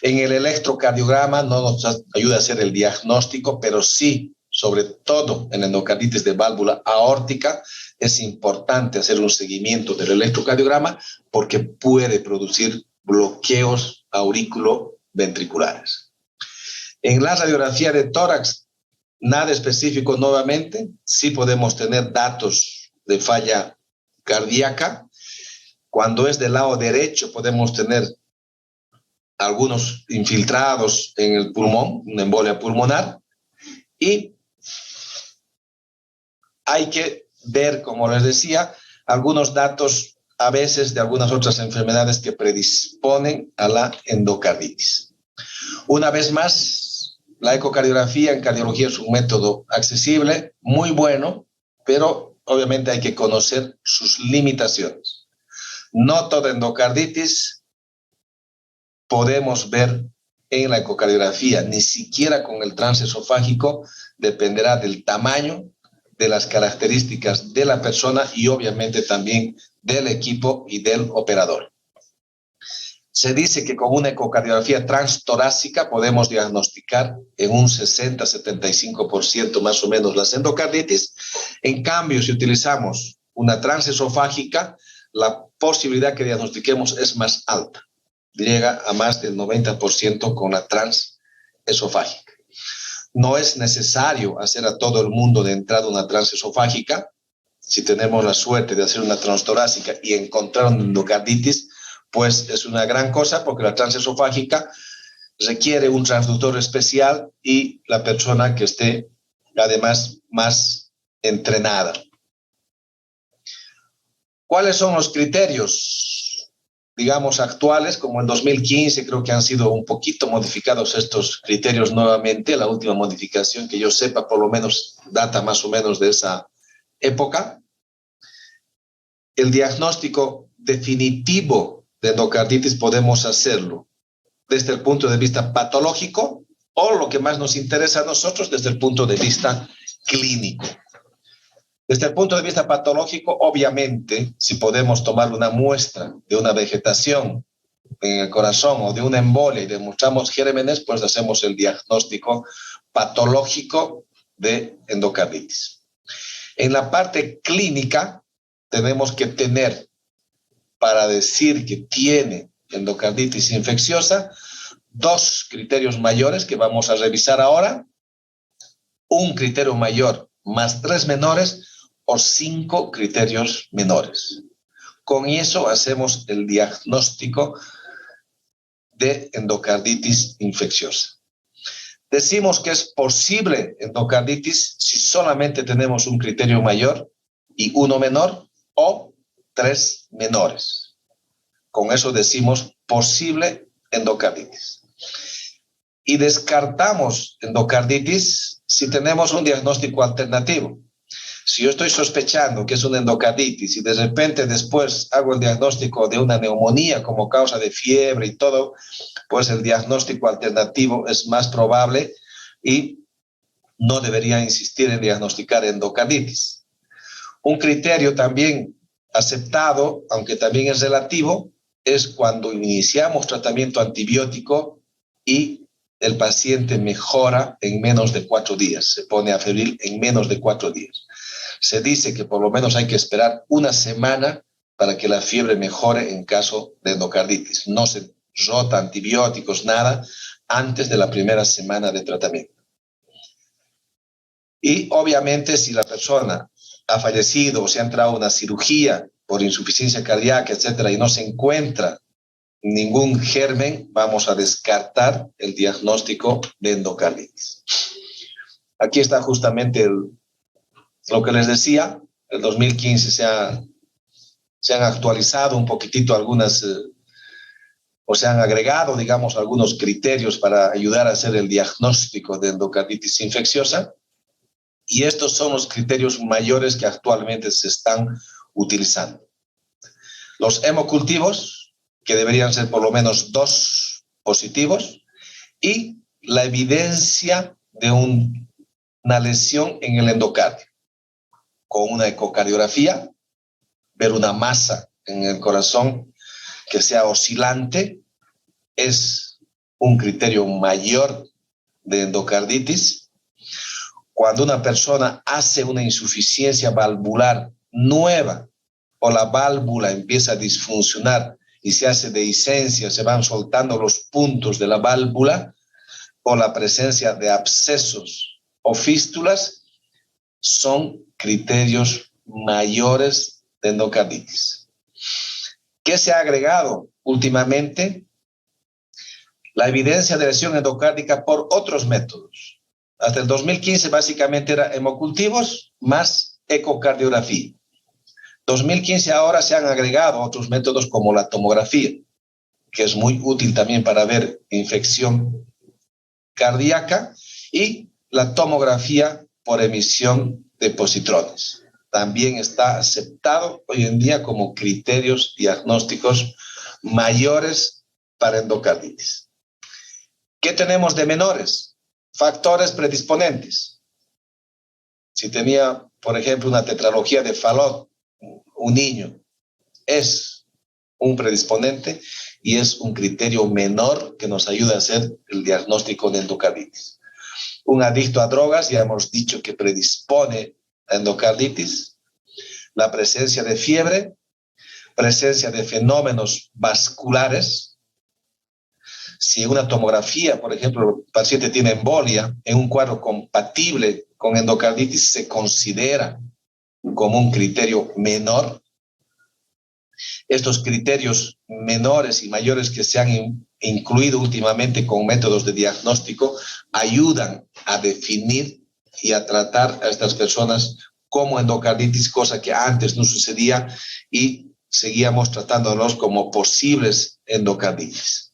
En el electrocardiograma no nos ayuda a hacer el diagnóstico, pero sí, sobre todo en la endocarditis de válvula aórtica, es importante hacer un seguimiento del electrocardiograma porque puede producir bloqueos aurículo-ventriculares. En la radiografía de tórax, nada específico nuevamente, sí podemos tener datos de falla cardíaca. Cuando es del lado derecho podemos tener algunos infiltrados en el pulmón, una embolia pulmonar, y hay que ver, como les decía, algunos datos a veces de algunas otras enfermedades que predisponen a la endocarditis. Una vez más, la ecocardiografía en cardiología es un método accesible, muy bueno, pero obviamente hay que conocer sus limitaciones. No toda endocarditis podemos ver en la ecocardiografía, ni siquiera con el transesofágico, dependerá del tamaño, de las características de la persona y obviamente también del equipo y del operador. Se dice que con una ecocardiografía transtorácica podemos diagnosticar en un 60-75% más o menos las endocarditis. En cambio, si utilizamos una transesofágica, la posibilidad que diagnostiquemos es más alta. Llega a más del 90% con la transesofágica. No es necesario hacer a todo el mundo de entrada una transesofágica. Si tenemos la suerte de hacer una transtorácica y encontrar una endocarditis, pues es una gran cosa porque la transesofágica requiere un transductor especial y la persona que esté además más entrenada. ¿Cuáles son los criterios, digamos, actuales? Como en 2015 creo que han sido un poquito modificados estos criterios nuevamente. La última modificación que yo sepa, por lo menos, data más o menos de esa época. El diagnóstico definitivo de endocarditis podemos hacerlo desde el punto de vista patológico o lo que más nos interesa a nosotros desde el punto de vista clínico. Desde el punto de vista patológico, obviamente, si podemos tomar una muestra de una vegetación en el corazón o de una embolia y demostramos gérmenes, pues hacemos el diagnóstico patológico de endocarditis. En la parte clínica, tenemos que tener, para decir que tiene endocarditis infecciosa, 2 criterios mayores que vamos a revisar ahora, un criterio mayor más 3 menores o 5 criterios menores. Con eso hacemos el diagnóstico de endocarditis infecciosa. Decimos que es posible endocarditis si solamente tenemos un criterio mayor y uno menor o 3 menores. Con eso decimos posible endocarditis. Y descartamos endocarditis si tenemos un diagnóstico alternativo. Si yo estoy sospechando que es una endocarditis y de repente después hago el diagnóstico de una neumonía como causa de fiebre y todo, pues el diagnóstico alternativo es más probable y no debería insistir en diagnosticar endocarditis. Un criterio también aceptado, aunque también es relativo, es cuando iniciamos tratamiento antibiótico y el paciente mejora en menos de 4 días, se pone afebril en menos de 4 días. Se dice que por lo menos hay que esperar 1 semana para que la fiebre mejore en caso de endocarditis. No se rota antibióticos, nada, antes de la primera semana de tratamiento. Y obviamente si la persona ha fallecido o se ha entrado a una cirugía por insuficiencia cardíaca, etcétera, y no se encuentra ningún germen, vamos a descartar el diagnóstico de endocarditis. Aquí está justamente lo que les decía. En 2015 se han actualizado un poquitito algunas, o se han agregado, digamos, algunos criterios para ayudar a hacer el diagnóstico de endocarditis infecciosa. Y estos son los criterios mayores que actualmente se están utilizando. Los hemocultivos, que deberían ser por lo menos 2 positivos, y la evidencia de una lesión en el endocardio, con una ecocardiografía, ver una masa en el corazón que sea oscilante, es un criterio mayor de endocarditis. Cuando una persona hace una insuficiencia valvular nueva o la válvula empieza a disfuncionar y se hace dehiscencia, se van soltando los puntos de la válvula, o la presencia de abscesos o fístulas, son criterios mayores de endocarditis. ¿Qué se ha agregado últimamente? La evidencia de lesión endocárdica por otros métodos. Hasta el 2015 básicamente era hemocultivos más ecocardiografía. 2015 ahora se han agregado otros métodos como la tomografía, que es muy útil también para ver infección cardíaca, y la tomografía por emisión de positrones. También está aceptado hoy en día como criterios diagnósticos mayores para endocarditis. ¿Qué tenemos de menores? Factores predisponentes. Si tenía, por ejemplo, una tetralogía de Fallot, un niño, es un predisponente y es un criterio menor que nos ayuda a hacer el diagnóstico de endocarditis. Un adicto a drogas, ya hemos dicho que predispone a endocarditis. La presencia de fiebre, presencia de fenómenos vasculares. Si una tomografía, por ejemplo, el paciente tiene embolia en un cuadro compatible con endocarditis, se considera como un criterio menor. Estos criterios menores y mayores que se han incluido últimamente con métodos de diagnóstico ayudan a definir y a tratar a estas personas como endocarditis, cosa que antes no sucedía y seguíamos tratándolos como posibles endocarditis.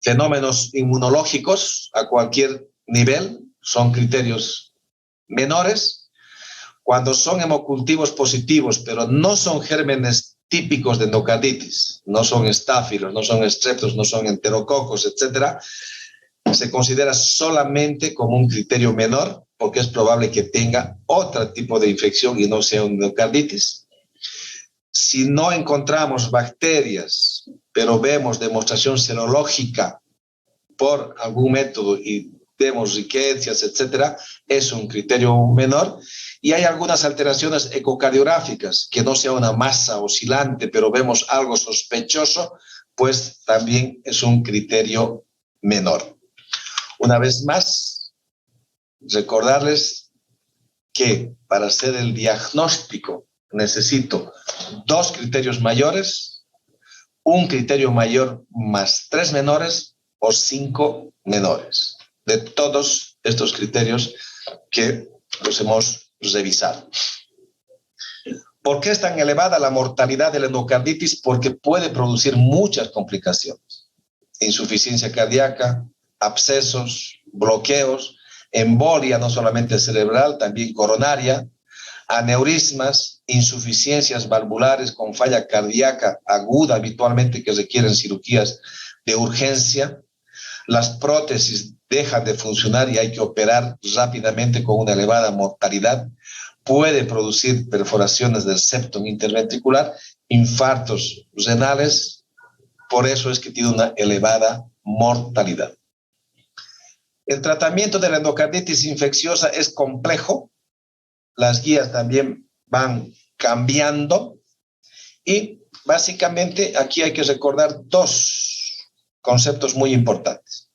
Fenómenos inmunológicos a cualquier nivel son criterios menores. Cuando son hemocultivos positivos, pero no son gérmenes típicos de endocarditis, no son estáfilos, no son estreptos, no son enterococos, etcétera, se considera solamente como un criterio menor, porque es probable que tenga otro tipo de infección y no sea una endocarditis. Si no encontramos bacterias, pero vemos demostración serológica por algún método y vemos riquezas, etcétera, es un criterio menor. Y hay algunas alteraciones ecocardiográficas, que no sea una masa oscilante, pero vemos algo sospechoso, pues también es un criterio menor. Una vez más, recordarles que para hacer el diagnóstico necesito 2 criterios mayores, un criterio mayor más 3 menores o 5 menores. De todos estos criterios que los hemos revisado. ¿Por qué es tan elevada la mortalidad de la endocarditis? Porque puede producir muchas complicaciones. Insuficiencia cardíaca, abscesos, bloqueos, embolia no solamente cerebral, también coronaria, aneurismas, insuficiencias valvulares con falla cardíaca aguda habitualmente que requieren cirugías de urgencia. Las prótesis dejan de funcionar y hay que operar rápidamente con una elevada mortalidad. Puede producir perforaciones del septum interventricular, infartos renales, por eso es que tiene una elevada mortalidad. El tratamiento de la endocarditis infecciosa es complejo, las guías también van cambiando y básicamente aquí hay que recordar 2 conceptos muy importantes.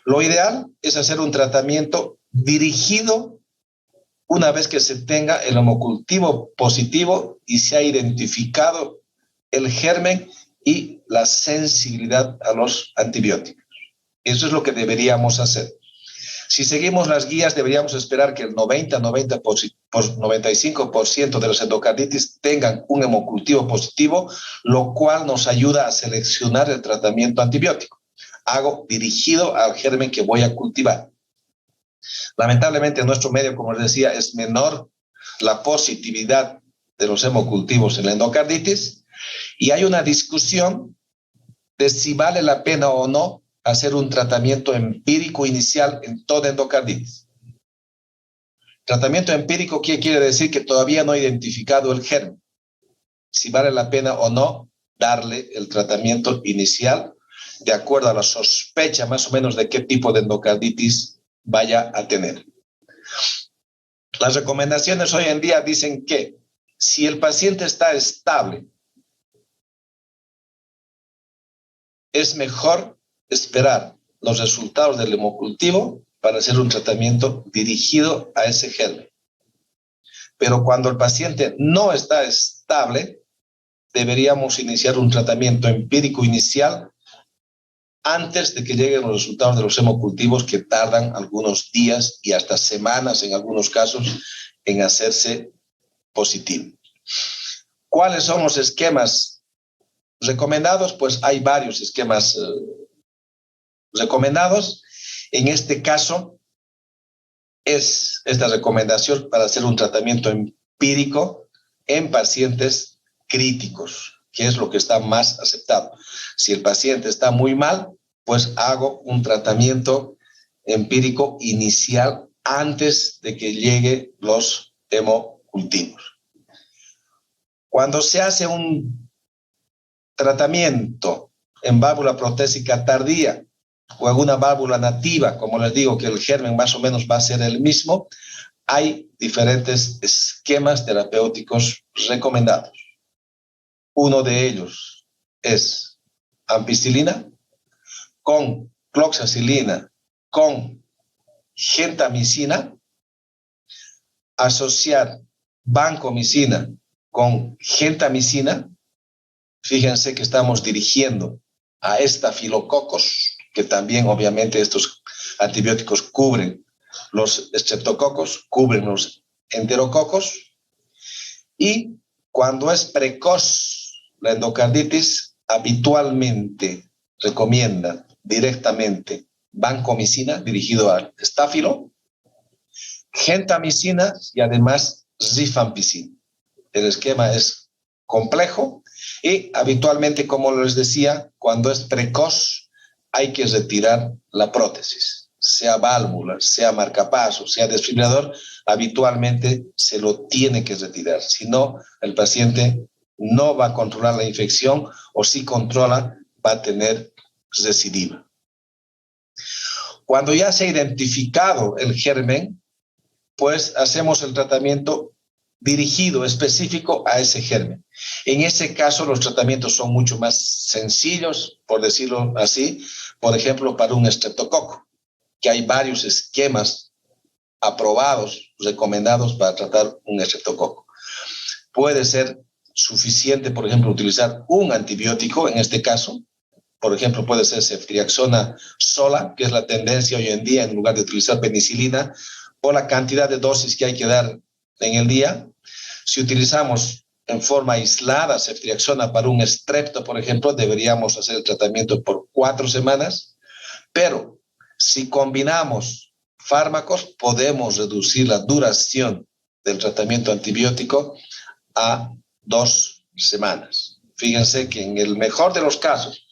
Lo ideal es hacer un tratamiento dirigido una vez que se tenga el hemocultivo positivo y se ha identificado el germen y la sensibilidad a los antibióticos. Eso es lo que deberíamos hacer. Si seguimos las guías, deberíamos esperar que el 95% de los endocarditis tengan un hemocultivo positivo, lo cual nos ayuda a seleccionar el tratamiento antibiótico. Hago dirigido al germen que voy a cultivar. Lamentablemente en nuestro medio, como les decía, es menor la positividad de los hemocultivos en la endocarditis y hay una discusión de si vale la pena o no hacer un tratamiento empírico inicial en toda endocarditis. Tratamiento empírico, ¿qué quiere decir? Que todavía no he identificado el germen. Si vale la pena o no darle el tratamiento inicial de acuerdo a la sospecha más o menos de qué tipo de endocarditis vaya a tener. Las recomendaciones hoy en día dicen que si el paciente está estable, es mejor esperar los resultados del hemocultivo para hacer un tratamiento dirigido a ese germen. Pero cuando el paciente no está estable, deberíamos iniciar un tratamiento empírico inicial antes de que lleguen los resultados de los hemocultivos, que tardan algunos días y hasta semanas en algunos casos en hacerse positivo. ¿Cuáles son los esquemas recomendados? Pues hay varios esquemas recomendados. En este caso, es esta recomendación para hacer un tratamiento empírico en pacientes críticos, que es lo que está más aceptado. Si el paciente está muy mal, pues hago un tratamiento empírico inicial antes de que lleguen los hemocultivos. Cuando se hace un tratamiento en válvula protésica tardía o en una válvula nativa, como les digo, que el germen más o menos va a ser el mismo, hay diferentes esquemas terapéuticos recomendados. Uno de ellos es ampicilina con cloxacilina con gentamicina, asociar vancomicina con gentamicina. Fíjense que estamos dirigiendo a estafilococos, que también obviamente estos antibióticos cubren los estreptococos, cubren los enterococos. Y cuando es precoz la endocarditis, habitualmente recomienda directamente vancomicina dirigido al estáfilo, gentamicina y además rifampicina. El esquema es complejo y habitualmente, como les decía, cuando es precoz hay que retirar la prótesis, sea válvula, sea marcapaso, sea desfibrilador, habitualmente se lo tiene que retirar, si no el paciente no va a controlar la infección o si controla va a tener recidiva. Cuando ya se ha identificado el germen, pues hacemos el tratamiento dirigido, específico a ese germen. En ese caso, los tratamientos son mucho más sencillos, por decirlo así, por ejemplo, para un estreptococo, que hay varios esquemas aprobados, recomendados para tratar un estreptococo. Puede ser suficiente, por ejemplo, utilizar un antibiótico, en este caso, por ejemplo, puede ser ceftriaxona sola, que es la tendencia hoy en día, en lugar de utilizar penicilina, o la cantidad de dosis que hay que dar en el día. Si utilizamos en forma aislada ceftriaxona para un estrepto, por ejemplo, deberíamos hacer el tratamiento por 4 semanas, pero si combinamos fármacos, podemos reducir la duración del tratamiento antibiótico a 2 semanas. Fíjense que en el mejor de los casos,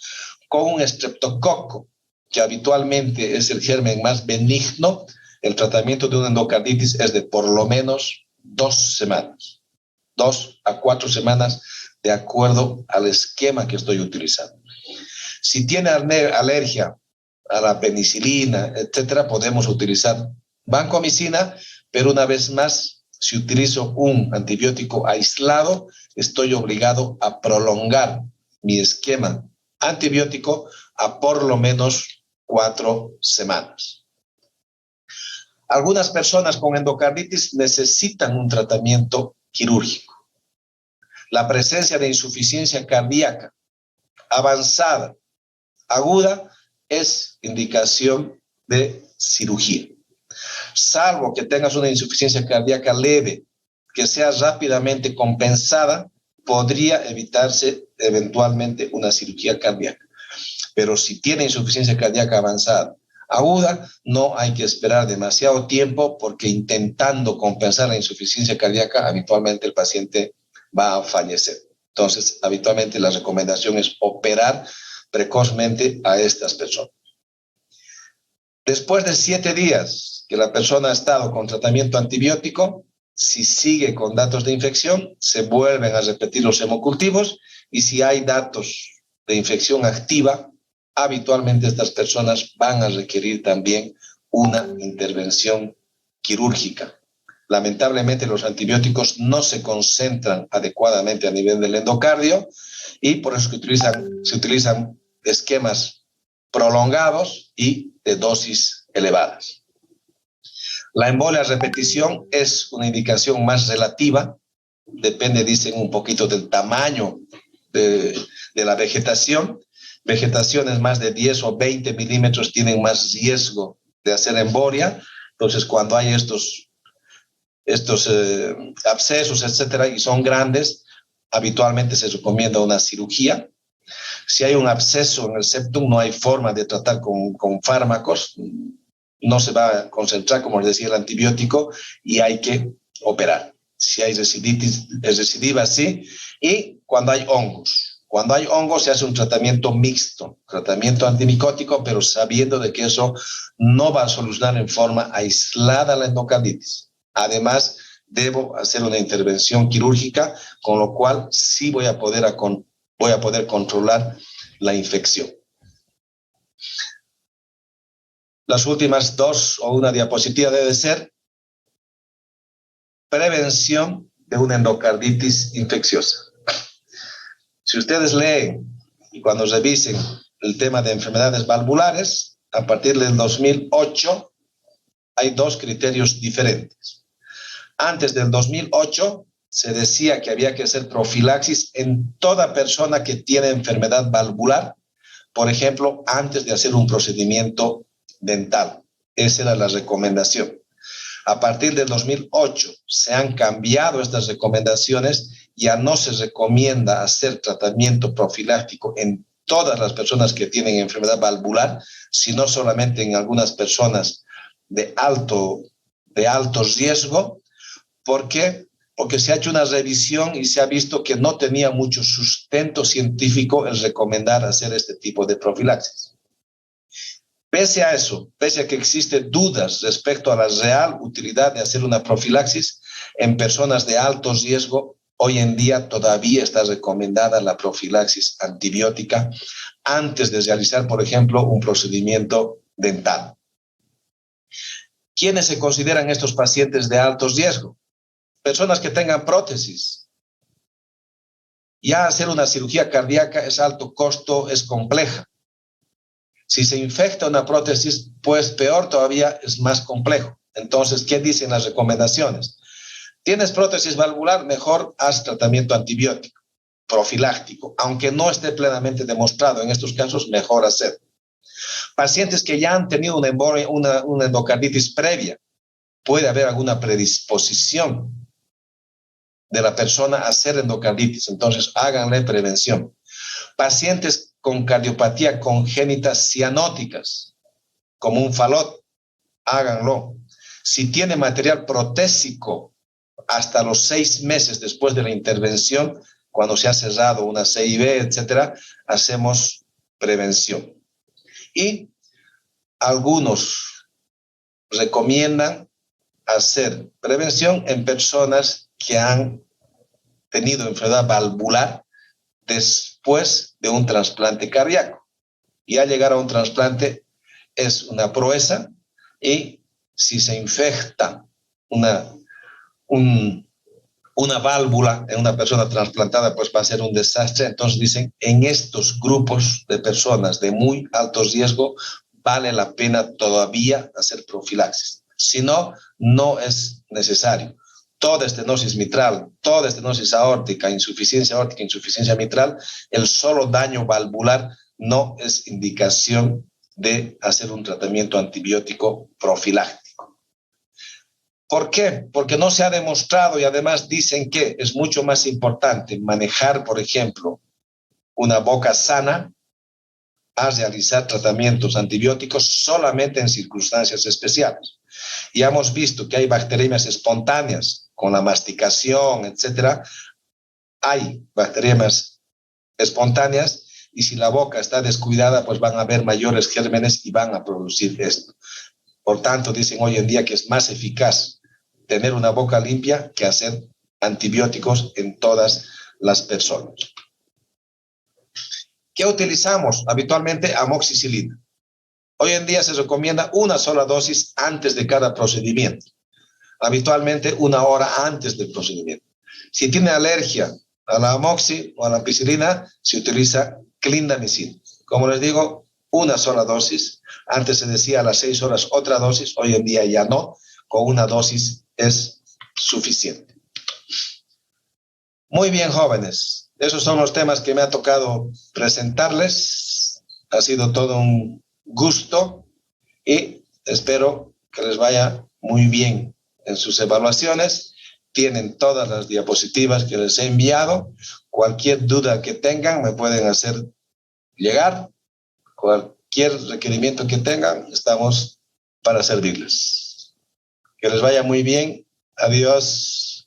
con un estreptococo, que habitualmente es el germen más benigno, el tratamiento de una endocarditis es de por lo menos 2 semanas. 2 a 4 semanas de acuerdo al esquema que estoy utilizando. Si tiene alergia a la penicilina, etcétera, podemos utilizar vancomicina, pero una vez más, si utilizo un antibiótico aislado, estoy obligado a prolongar mi esquema antibiótico a por lo menos 4 semanas. Algunas personas con endocarditis necesitan un tratamiento quirúrgico. La presencia de insuficiencia cardíaca avanzada, aguda, es indicación de cirugía. Salvo que tengas una insuficiencia cardíaca leve, que sea rápidamente compensada, podría evitarse eventualmente una cirugía cardíaca. Pero si tiene insuficiencia cardíaca avanzada, aguda, no hay que esperar demasiado tiempo, porque intentando compensar la insuficiencia cardíaca, habitualmente el paciente va a fallecer. Entonces, habitualmente la recomendación es operar precozmente a estas personas. Después de 7 días que la persona ha estado con tratamiento antibiótico, si sigue con datos de infección, se vuelven a repetir los hemocultivos, y si hay datos de infección activa, habitualmente estas personas van a requerir también una intervención quirúrgica. Lamentablemente los antibióticos no se concentran adecuadamente a nivel del endocardio, y por eso se utilizan esquemas prolongados y de dosis elevadas. La embolia a repetición es una indicación más relativa, depende, dicen, un poquito del tamaño de la vegetación. Vegetaciones más de 10 o 20 milímetros tienen más riesgo de hacer embolia. Entonces, cuando hay estos abscesos, etcétera, y son grandes, habitualmente se recomienda una cirugía. Si hay un absceso en el septum, no hay forma de tratar con fármacos, no se va a concentrar, como les decía, el antibiótico, y hay que operar. Si hay reciditis, es recidiva, sí. Y cuando hay hongos se hace un tratamiento mixto, tratamiento antimicótico, pero sabiendo de que eso no va a solucionar en forma aislada la endocarditis. Además, debo hacer una intervención quirúrgica, con lo cual sí voy a poder controlar la infección. Las últimas 2 o una diapositiva debe ser prevención de una endocarditis infecciosa. Si ustedes leen y cuando revisen el tema de enfermedades valvulares, a partir del 2008 hay 2 criterios diferentes. Antes del 2008 se decía que había que hacer profilaxis en toda persona que tiene enfermedad valvular, por ejemplo, antes de hacer un procedimiento dental. Esa era la recomendación. A partir del 2008 se han cambiado estas recomendaciones. Ya no se recomienda hacer tratamiento profiláctico en todas las personas que tienen enfermedad valvular, sino solamente en algunas personas de alto riesgo. ¿Por qué? Porque se ha hecho una revisión y se ha visto que no tenía mucho sustento científico el recomendar hacer este tipo de profilaxis. Pese a eso, pese a que existen dudas respecto a la real utilidad de hacer una profilaxis en personas de alto riesgo, hoy en día todavía está recomendada la profilaxis antibiótica antes de realizar, por ejemplo, un procedimiento dental. ¿Quiénes se consideran estos pacientes de alto riesgo? Personas que tengan prótesis. Ya hacer una cirugía cardíaca es alto costo, es compleja. Si se infecta una prótesis, pues peor todavía, es más complejo. Entonces, ¿qué dicen las recomendaciones? ¿Tienes prótesis valvular? Mejor haz tratamiento antibiótico, profiláctico. Aunque no esté plenamente demostrado en estos casos, mejor hacer. Pacientes que ya han tenido una endocarditis previa, puede haber alguna predisposición de la persona a hacer endocarditis, entonces háganle prevención. Pacientes con cardiopatía congénita cianóticas, como un falot, háganlo. Si tiene material protésico, hasta los 6 meses después de la intervención, cuando se ha cerrado una CIB, etcétera, hacemos prevención. Y algunos recomiendan hacer prevención en personas que han tenido enfermedad valvular después de un trasplante cardíaco. Ya llegar a un trasplante es una proeza, y si se infecta una válvula en una persona trasplantada, pues va a ser un desastre. Entonces dicen, en estos grupos de personas de muy alto riesgo, vale la pena todavía hacer profilaxis. Si no, no es necesario. Toda estenosis mitral, toda estenosis aórtica, insuficiencia mitral, el solo daño valvular no es indicación de hacer un tratamiento antibiótico profiláctico. ¿Por qué? Porque no se ha demostrado y además dicen que es mucho más importante manejar, por ejemplo, una boca sana a realizar tratamientos antibióticos solamente en circunstancias especiales. Y hemos visto que hay bacteriemias espontáneas con la masticación, etcétera. Hay bacteriemias espontáneas y si la boca está descuidada, pues van a haber mayores gérmenes y van a producir esto. Por tanto, dicen hoy en día que es más eficaz tener una boca limpia que hacer antibióticos en todas las personas. ¿Qué utilizamos? Habitualmente amoxicilina. Hoy en día se recomienda una sola dosis antes de cada procedimiento. Habitualmente 1 hora antes del procedimiento. Si tiene alergia a la amoxi o a la ampicilina, se utiliza clindamicina. Como les digo, una sola dosis. Antes se decía a las 6 horas otra dosis, hoy en día ya no. Con una dosis es suficiente. Muy bien, jóvenes. Esos son los temas que me ha tocado presentarles. Ha sido todo un gusto y espero que les vaya muy bien en sus evaluaciones. Tienen todas las diapositivas que les he enviado. Cualquier duda que tengan me pueden hacer llegar. Cualquier requerimiento que tengan, estamos para servirles. Que les vaya muy bien. Adiós.